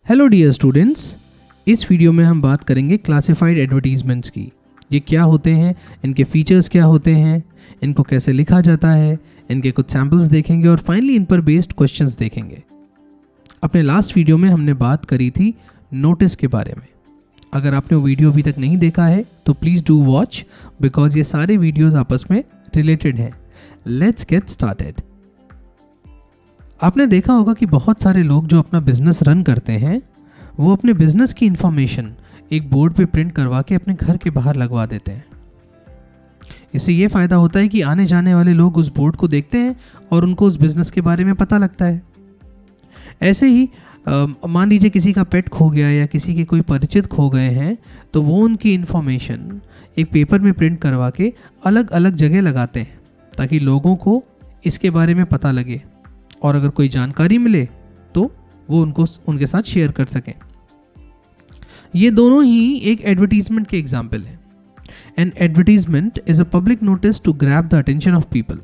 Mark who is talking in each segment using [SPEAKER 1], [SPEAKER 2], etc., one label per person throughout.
[SPEAKER 1] Hello dear students, इस video में हम बात करेंगे क्लासिफाइड एडवर्टीजमेंट्स की। ये क्या होते हैं, इनके फीचर्स क्या होते हैं, इनको कैसे लिखा जाता है, इनके कुछ सैम्पल्स देखेंगे और फाइनली इन पर बेस्ड क्वेश्चंस देखेंगे। अपने लास्ट वीडियो में हमने बात करी थी नोटिस के बारे में। अगर आपने वो वीडियो अभी तक नहीं देखा है तो प्लीज़ डू वॉच, बिकॉज ये सारे वीडियोस आपस में रिलेटेड हैं। Let's get started. आपने देखा होगा कि बहुत सारे लोग जो अपना बिजनेस रन करते हैं वो अपने बिजनेस की इंफॉर्मेशन एक बोर्ड पे प्रिंट करवा के अपने घर के बाहर लगवा देते हैं। इससे ये फ़ायदा होता है कि आने जाने वाले लोग उस बोर्ड को देखते हैं और उनको उस बिज़नेस के बारे में पता लगता है। ऐसे ही मान लीजिए किसी का पेट खो गया या किसी के कोई परिचित खो गए हैं तो वो उनकी इन्फॉर्मेशन एक पेपर में प्रिंट करवा के अलग अलग जगह लगाते हैं ताकि लोगों को इसके बारे में पता लगे और अगर कोई जानकारी मिले तो वो उनके साथ शेयर कर सकें। ये दोनों ही एक एडवर्टीजमेंट के एग्जाम्पल हैं। An advertisement is a public notice to grab the attention of people.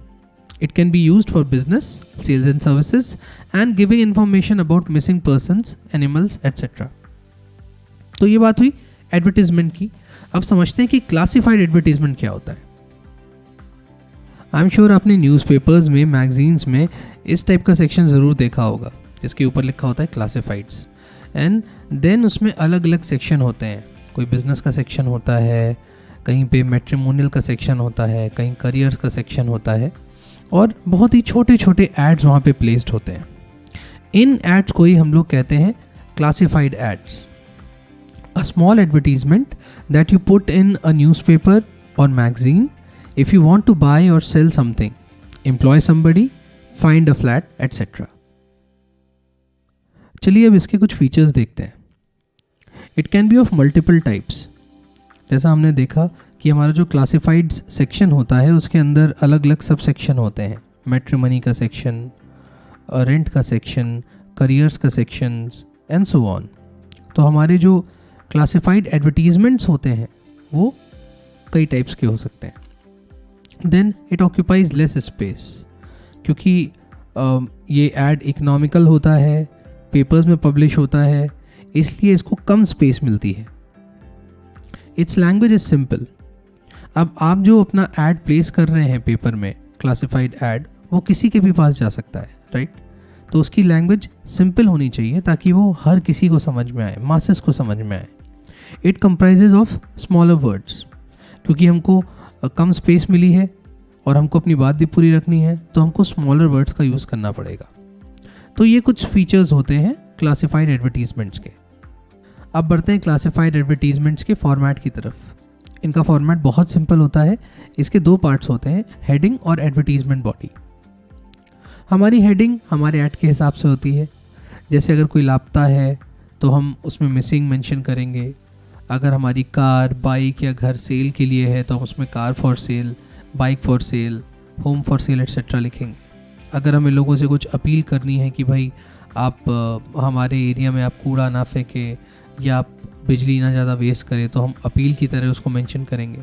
[SPEAKER 1] It can be used for business, sales and services, and giving information about missing persons, animals, etc. तो ये बात हुई advertisement की। अब समझते हैं कि क्लासिफाइड एडवर्टीजमेंट क्या होता है। आई एम श्योर आपने न्यूज़पेपर्स में, मैगजीन्स में इस टाइप का सेक्शन ज़रूर देखा होगा जिसके ऊपर लिखा होता है क्लासिफाइड्स, एंड देन उसमें अलग अलग सेक्शन होते हैं। कोई बिजनेस का सेक्शन होता है, कहीं पे मैट्रिमोनियल का सेक्शन होता है, कहीं करियर्स का सेक्शन होता है और बहुत ही छोटे छोटे एड्स वहाँ पे प्लेस्ड होते हैं। इन एड्स को ही हम लोग कहते हैं classified ads. A small advertisement that you put in a newspaper और magazine if you want to buy or sell something, employ somebody, find a flat, etc. चलिए अब इसके कुछ फीचर्स देखते हैं। It can be of multiple types. जैसा हमने देखा कि हमारा जो क्लासिफाइड सेक्शन होता है उसके अंदर अलग अलग सब सेक्शन होते हैं। मैट्रिमनी का सेक्शन, रेंट का सेक्शन, करियर्स का सेक्शन एंड सो ऑन। तो हमारे जो क्लासिफाइड एडवर्टीजमेंट्स होते हैं वो कई टाइप्स के हो सकते हैं। Then it occupies less space, क्योंकि ये एड इकोनॉमिकल होता है, पेपर्स में पब्लिश होता है, इसलिए इसको कम स्पेस मिलती है। It's language is simple. अब आप जो अपना एड प्लेस कर रहे हैं पेपर में, क्लासिफाइड एड, वो किसी के भी पास जा सकता है, राइट? तो उसकी लैंग्वेज सिंपल होनी चाहिए ताकि वो हर किसी को समझ में आए, मासेस को समझ में आए। It comprises of smaller words, क्योंकि हमको कम स्पेस मिली है और हमको अपनी बात भी पूरी रखनी है तो हमको स्मॉलर वर्ड्स का यूज़ करना पड़ेगा। तो ये कुछ फीचर्स होते हैं क्लासिफाइड एडवर्टीजमेंट्स के। अब बढ़ते हैं क्लासिफाइड एडवर्टीजमेंट्स के फॉर्मेट की तरफ। इनका फॉर्मेट बहुत सिंपल होता है। इसके दो पार्ट्स होते हैं, हेडिंग और एडवर्टीजमेंट बॉडी। हमारी हेडिंग हमारे ऐड के हिसाब से होती है। जैसे अगर कोई लापता है तो हम उसमें मिसिंग मेंशन करेंगे। अगर हमारी कार, बाइक या घर सेल के लिए है तो हम उसमें car for sale, bike for sale, home for sale etcetera लिखेंगे। अगर हमें लोगों से कुछ अपील करनी है कि भाई आप हमारे एरिया में आप कूड़ा ना फेंकें या आप बिजली ना ज़्यादा वेस्ट करें, तो हम अपील की तरह उसको मेंशन करेंगे।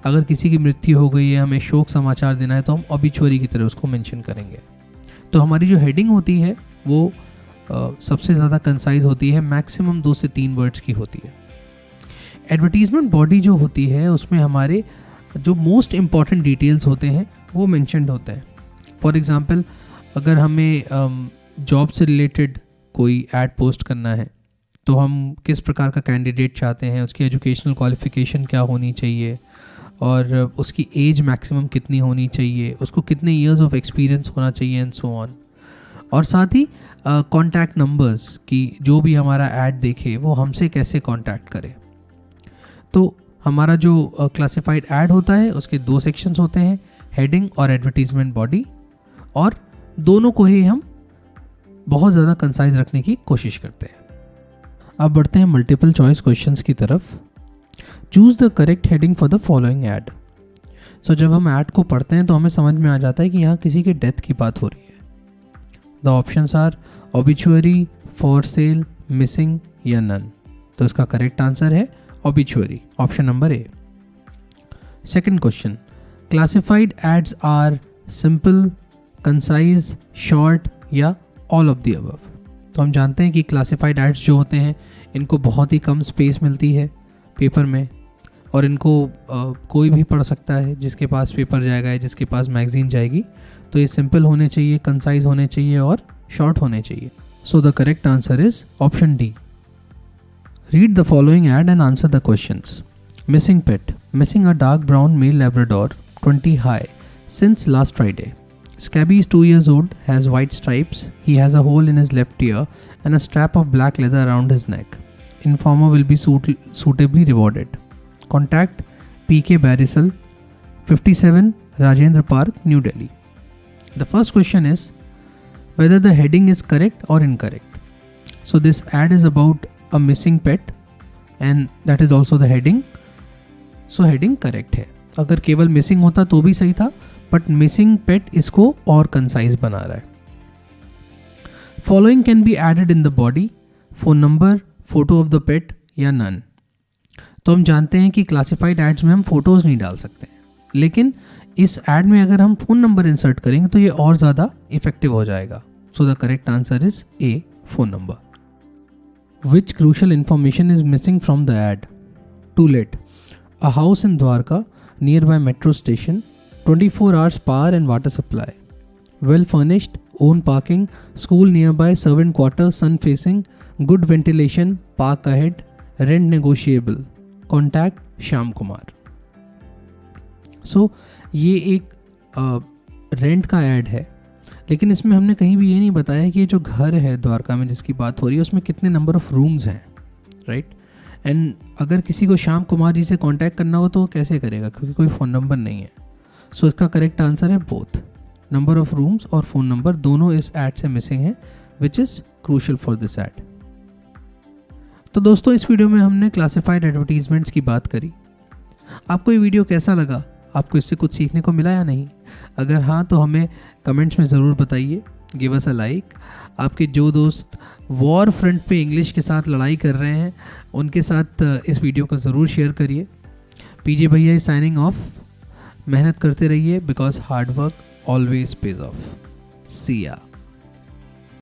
[SPEAKER 1] अगर किसी की मृत्यु हो गई है, हमें शोक समाचार देना है, तो हम ऑबिचुअरी की तरह उसको मेंशन करेंगे। तो हमारी जो हेडिंग होती है वो सबसे ज़्यादा कंसाइज होती है, मैक्सिमम 2 से 3 वर्ड्स की होती है। एडवर्टीजमेंट बॉडी जो होती है उसमें हमारे जो मोस्ट इम्पॉर्टेंट डिटेल्स होते हैं वो मेंशन्ड होते हैं। फॉर एग्ज़ाम्पल, अगर हमें जॉब से रिलेटेड कोई ऐड पोस्ट करना है तो हम किस प्रकार का कैंडिडेट चाहते हैं, उसकी एजुकेशनल क्वालिफ़िकेशन क्या होनी चाहिए और उसकी एज मैक्सिमम कितनी होनी चाहिए, उसको कितने ईयर्स ऑफ एक्सपीरियंस होना चाहिए एंड सो ऑन। और साथ ही कॉन्टैक्ट नंबर्स की जो भी हमारा ऐड देखे वो हमसे कैसे कॉन्टैक्ट करे। तो हमारा जो क्लासिफाइड ऐड होता है उसके 2 सेक्शंस होते हैं, हेडिंग और एडवर्टीजमेंट बॉडी, और दोनों को ही हम बहुत ज़्यादा कंसाइज रखने की कोशिश करते हैं। अब बढ़ते हैं मल्टीपल चॉइस क्वेश्चंस की तरफ। Choose the correct heading for the following ad. So जब हम ऐड को पढ़ते हैं तो हमें समझ में आ जाता है कि यहाँ किसी के डेथ की बात हो रही है। The options are obituary, for sale, missing या नन। तो इसका करेक्ट आंसर है obituary, option number A. Second question, classified ads are simple, concise, short या all of the above. तो हम जानते हैं कि क्लासिफाइड एड्स जो होते हैं इनको बहुत ही कम स्पेस मिलती है पेपर में, और इनको कोई भी पढ़ सकता है, जिसके पास पेपर जाएगा या जिसके पास मैगजीन जाएगी। तो ये सिंपल होने चाहिए, कंसाइज होने चाहिए और शॉर्ट होने चाहिए। So the correct answer is option D. Read the following ad and answer the questions. Missing pet, missing a dark brown male Labrador 20 high since last Friday. Scabby is 2 years old, has white stripes, he has a hole in his left ear and a strap of black leather around his neck. Informer will be suitably rewarded. Contact PK Barisal, 57 Rajendra Park, New Delhi. The first question is whether the heading is correct or incorrect. So this ad is about a missing pet and that is also the heading. So heading correct है। अगर केवल missing होता तो भी सही था, but missing पेट इसको और कंसाइज बना रहा है। Following can be added in the body, phone number, photo of the pet या नन। तो हम जानते हैं कि क्लासिफाइड एड्स में हम फोटोज़ नहीं डाल सकते, लेकिन इस एड में अगर हम फ़ोन नंबर इंसर्ट करेंगे तो ये और ज़्यादा इफेक्टिव हो जाएगा। So the correct answer is A, phone number. Which crucial information is missing from the ad? To let, a house in Dwarka nearby metro station, 24 hours power and water supply, well furnished, own parking, school nearby, servant quarter, sun facing, good ventilation, park ahead, rent negotiable, contact Shyam Kumar. So ये एक rent का add है, लेकिन इसमें हमने कहीं भी ये नहीं बताया कि ये जो घर है द्वारका में जिसकी बात हो रही है उसमें कितने नंबर ऑफ रूम्स हैं, राइट। एंड अगर किसी को श्याम कुमार जी से कांटेक्ट करना हो तो वो कैसे करेगा, क्योंकि कोई फ़ोन नंबर नहीं है। सो इसका करेक्ट आंसर है बोथ, नंबर ऑफ रूम्स और फ़ोन नंबर दोनों इस ऐड से मिसिंग है, which is crucial for this add. तो दोस्तों, इस वीडियो में हमने क्लासिफाइड एडवर्टीजमेंट्स की बात करी। आपको ये वीडियो कैसा लगा? आपको इससे कुछ सीखने को मिला या नहीं? अगर हाँ तो हमें कमेंट्स में ज़रूर बताइए, गिव अस अ लाइक। आपके जो दोस्त वॉर फ्रंट पे इंग्लिश के साथ लड़ाई कर रहे हैं उनके साथ इस वीडियो को ज़रूर शेयर करिए। पीजे भैया इज साइनिंग ऑफ। मेहनत करते रहिए, because hard work always pays off. See या।